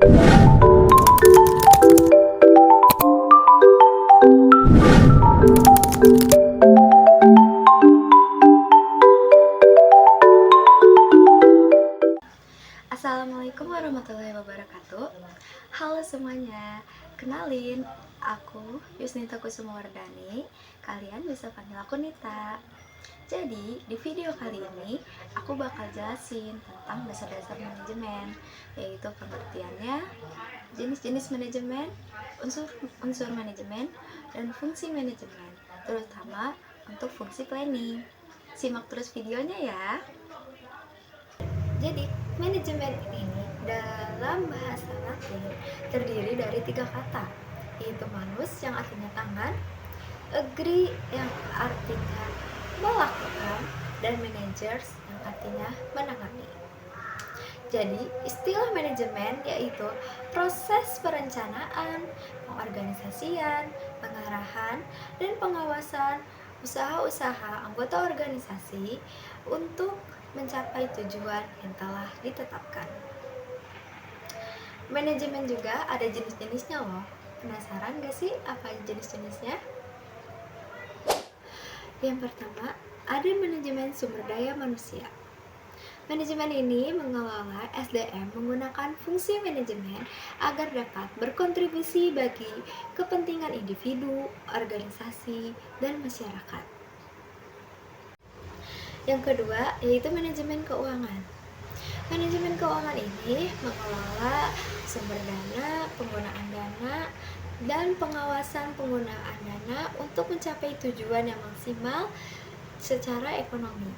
Assalamualaikum warahmatullahi wabarakatuh. Halo semuanya, kenalin, aku Yusnita Kusumawardani. Kalian bisa panggil aku Nita. Jadi, di video kali ini aku bakal jelasin tentang dasar-dasar manajemen, yaitu pengertiannya, jenis-jenis manajemen, unsur manajemen, dan fungsi manajemen, terutama untuk fungsi planning. Simak terus videonya ya. Jadi, manajemen ini dalam bahasa Latin terdiri dari 3 kata, yaitu manus yang artinya tangan, agree yang artinya melakukan, dan managers yang artinya menangani. Jadi, istilah manajemen yaitu proses perencanaan, pengorganisasian, pengarahan, dan pengawasan usaha-usaha anggota organisasi untuk mencapai tujuan yang telah ditetapkan. Manajemen juga ada jenis-jenisnya loh. Penasaran gak sih apa jenis-jenisnya? Yang pertama, ada manajemen sumber daya manusia. Manajemen ini mengelola SDM menggunakan fungsi manajemen agar dapat berkontribusi bagi kepentingan individu, organisasi, dan masyarakat. Yang kedua, yaitu manajemen keuangan. Manajemen keuangan ini mengelola sumber dana, penggunaan dana, dan pengawasan penggunaan dana untuk mencapai tujuan yang maksimal secara ekonomi.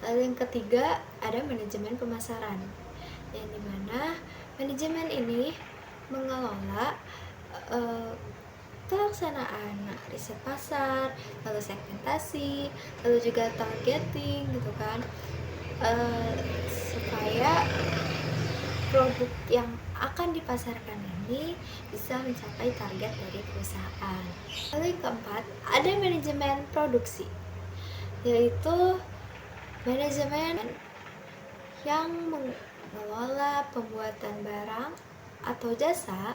Lalu yang ketiga, ada manajemen pemasaran, yang dimana manajemen ini mengelola pelaksanaan riset pasar, lalu segmentasi, lalu juga targeting gitu kan, supaya produk yang akan dipasarkan ini bisa mencapai target dari perusahaan. Lalu yang keempat, ada manajemen produksi, yaitu manajemen yang mengelola pembuatan barang atau jasa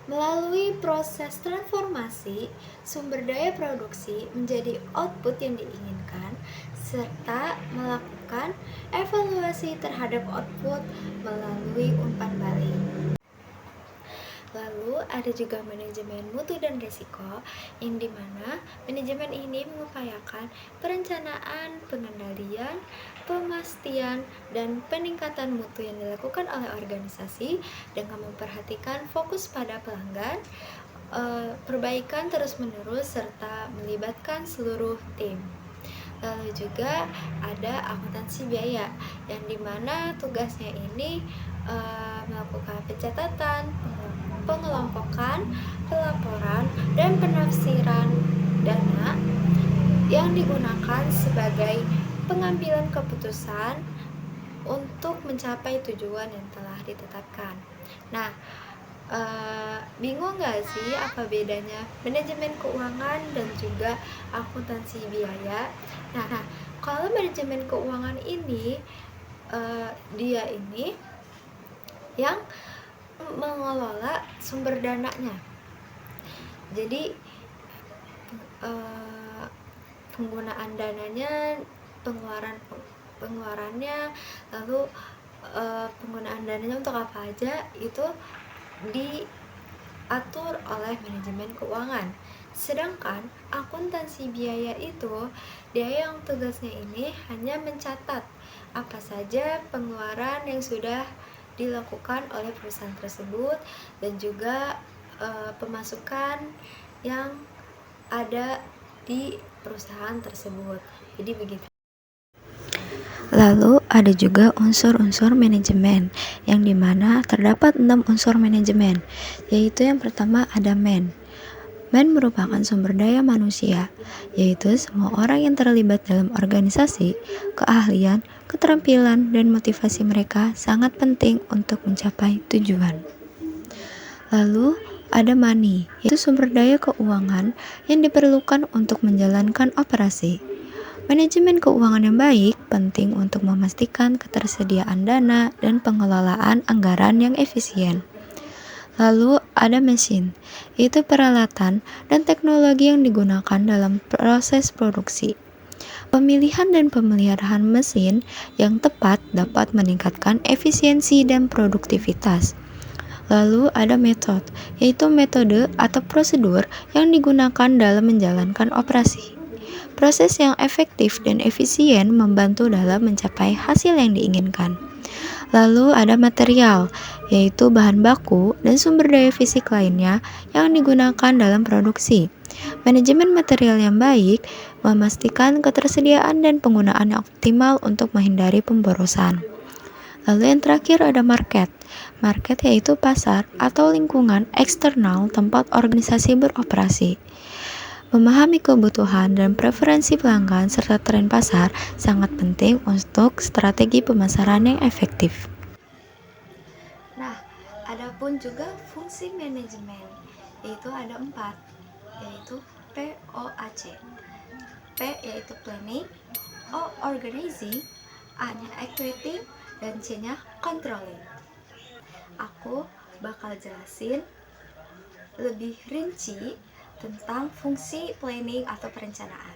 melalui proses transformasi sumber daya produksi menjadi output yang diinginkan, serta melakukan evaluasi terhadap output melalui umpan balik. Lalu ada juga manajemen mutu dan risiko, yang dimana manajemen ini mengupayakan perencanaan, pengendalian, pemastian, dan peningkatan mutu yang dilakukan oleh organisasi dengan memperhatikan fokus pada pelanggan, perbaikan terus-menerus, serta melibatkan seluruh tim. Lalu juga ada akuntansi biaya, yang dimana tugasnya ini melakukan pencatatan, pengelompokan, pelaporan, dan penafsiran dana yang digunakan sebagai pengambilan keputusan untuk mencapai tujuan yang telah ditetapkan. Nah, bingung gak sih apa bedanya manajemen keuangan dan juga akuntansi biaya? Nah, kalau manajemen keuangan ini dia ini yang mengelola sumber dananya. Jadi penggunaan dananya, pengeluarannya, lalu penggunaan dananya untuk apa aja itu diatur oleh manajemen keuangan. Sedangkan akuntansi biaya itu dia yang tugasnya ini hanya mencatat apa saja pengeluaran yang sudah dilakukan oleh perusahaan tersebut dan juga pemasukan yang ada di perusahaan tersebut. Jadi begitu. Lalu ada juga unsur-unsur manajemen, yang dimana terdapat 6 unsur manajemen, yaitu yang pertama ada man. Man merupakan sumber daya manusia, yaitu semua orang yang terlibat dalam organisasi, keahlian, keterampilan, dan motivasi mereka sangat penting untuk mencapai tujuan. Lalu ada money, yaitu sumber daya keuangan yang diperlukan untuk menjalankan operasi. Manajemen keuangan yang baik penting untuk memastikan ketersediaan dana dan pengelolaan anggaran yang efisien. Lalu ada mesin, yaitu peralatan dan teknologi yang digunakan dalam proses produksi. Pemilihan dan pemeliharaan mesin yang tepat dapat meningkatkan efisiensi dan produktivitas. Lalu ada metode, yaitu metode atau prosedur yang digunakan dalam menjalankan operasi. Proses yang efektif dan efisien membantu dalam mencapai hasil yang diinginkan. Lalu ada material, yaitu bahan baku dan sumber daya fisik lainnya yang digunakan dalam produksi. Manajemen material yang baik memastikan ketersediaan dan penggunaan yang optimal untuk menghindari pemborosan. Lalu yang terakhir ada market. Market yaitu pasar atau lingkungan eksternal tempat organisasi beroperasi. Memahami kebutuhan dan preferensi pelanggan serta tren pasar sangat penting untuk strategi pemasaran yang efektif. Nah, ada pun juga fungsi manajemen, yaitu ada 4, yaitu POAC. P yaitu planning, O organizing, A-nya activating, dan C-nya controlling. Aku bakal jelasin lebih rinci tentang fungsi planning atau perencanaan.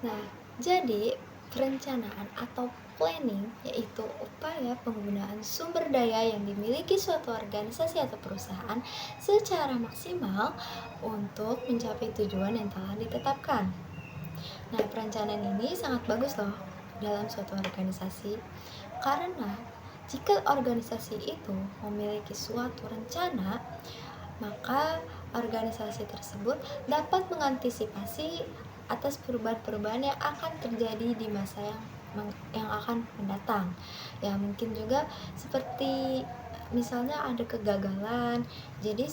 Nah, jadi perencanaan atau planning yaitu upaya penggunaan sumber daya yang dimiliki suatu organisasi atau perusahaan secara maksimal untuk mencapai tujuan yang telah ditetapkan. Nah, perencanaan ini sangat bagus loh dalam suatu organisasi karena jika organisasi itu memiliki suatu rencana, maka organisasi tersebut dapat mengantisipasi atas perubahan-perubahan yang akan terjadi di masa yang akan mendatang. Ya, mungkin juga seperti misalnya ada kegagalan. Jadi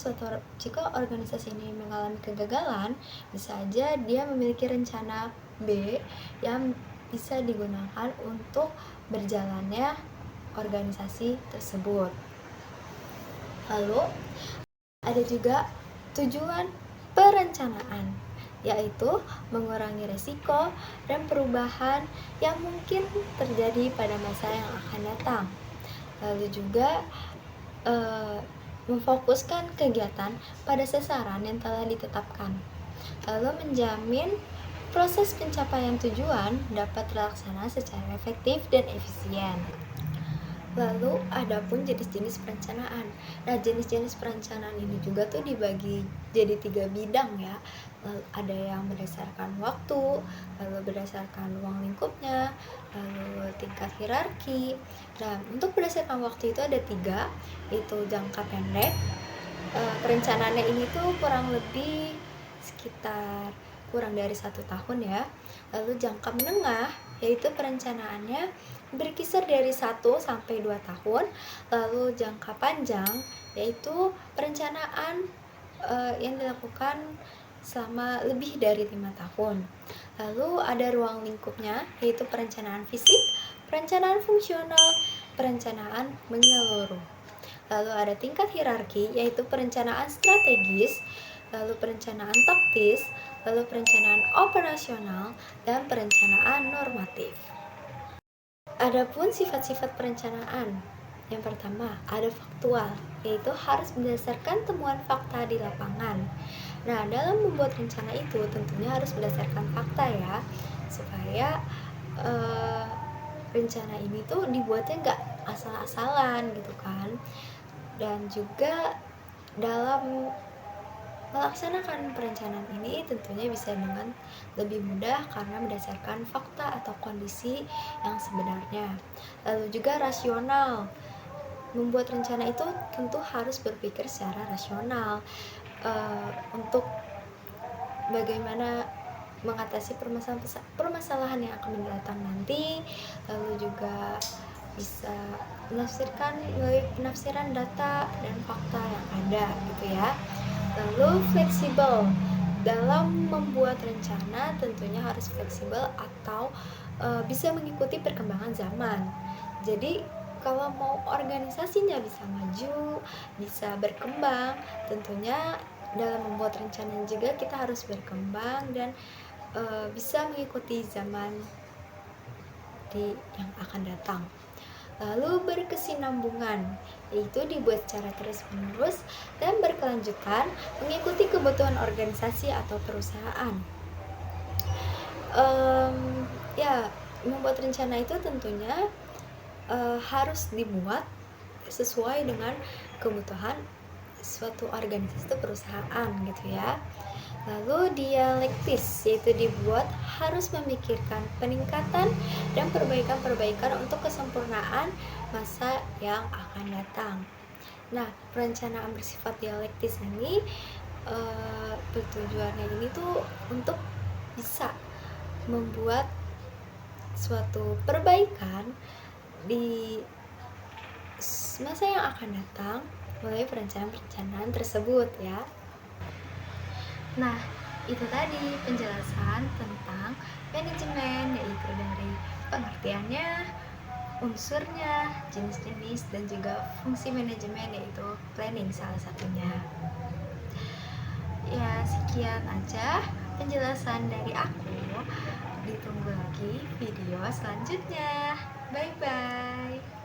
jika organisasi ini mengalami kegagalan, bisa aja dia memiliki rencana B yang bisa digunakan untuk berjalannya organisasi tersebut. Lalu ada juga tujuan perencanaan, yaitu mengurangi resiko dan perubahan yang mungkin terjadi pada masa yang akan datang. Lalu juga memfokuskan kegiatan pada sasaran yang telah ditetapkan. Lalu menjamin proses pencapaian tujuan dapat terlaksana secara efektif dan efisien. Lalu ada pun jenis-jenis perencanaan. Nah, jenis-jenis perencanaan ini juga tuh dibagi jadi 3 bidang ya. Lalu ada yang berdasarkan waktu, lalu berdasarkan ruang lingkupnya, lalu tingkat hierarki. Nah, untuk berdasarkan waktu itu ada 3, yaitu jangka pendek. Perencanaannya ini tuh kurang lebih sekitar kurang dari 1 tahun ya. Lalu jangka menengah, yaitu perencanaannya berkisar dari 1 sampai 2 tahun. Lalu jangka panjang, yaitu perencanaan yang dilakukan selama lebih dari 5 tahun. Lalu ada ruang lingkupnya, yaitu perencanaan fisik, perencanaan fungsional, perencanaan menyeluruh. Lalu ada tingkat hierarki, yaitu perencanaan strategis, lalu perencanaan taktis, lalu perencanaan operasional, dan perencanaan normatif. Adapun sifat-sifat perencanaan. Yang pertama, ada faktual, yaitu harus berdasarkan temuan fakta di lapangan. Nah, dalam membuat rencana itu tentunya harus berdasarkan fakta ya, supaya rencana ini tuh dibuatnya nggak asal-asalan gitu kan. Dan juga dalam melaksanakan perencanaan ini tentunya bisa dengan lebih mudah karena berdasarkan fakta atau kondisi yang sebenarnya. Lalu juga rasional. Membuat rencana itu tentu harus berpikir secara rasional untuk bagaimana mengatasi permasalahan yang akan mendatang nanti. Lalu juga bisa menafsirkan melalui penafsiran data dan fakta yang ada gitu ya. Lalu fleksibel. Dalam membuat rencana tentunya harus fleksibel atau bisa mengikuti perkembangan zaman. Jadi kalau mau organisasinya bisa maju, bisa berkembang, tentunya dalam membuat rencana juga kita harus berkembang dan bisa mengikuti zaman yang akan datang. Lalu berkesinambungan, yaitu dibuat secara terus-menerus dan berkelanjutan mengikuti kebutuhan organisasi atau perusahaan. Ya, membuat rencana itu tentunya harus dibuat sesuai dengan kebutuhan suatu organisasi atau perusahaan gitu ya. Lalu dialektis, yaitu dibuat harus memikirkan peningkatan dan perbaikan-perbaikan untuk kesempurnaan masa yang akan datang. Nah, perencanaan bersifat dialektis ini tujuannya ini tuh untuk bisa membuat suatu perbaikan di masa yang akan datang melalui perencanaan-perencanaan tersebut ya. Nah, itu tadi penjelasan tentang manajemen, yaitu dari pengertiannya, unsurnya, jenis-jenis, dan juga fungsi manajemen, yaitu planning salah satunya. Ya, sekian aja penjelasan dari aku. Ditunggu lagi video selanjutnya. Bye-bye.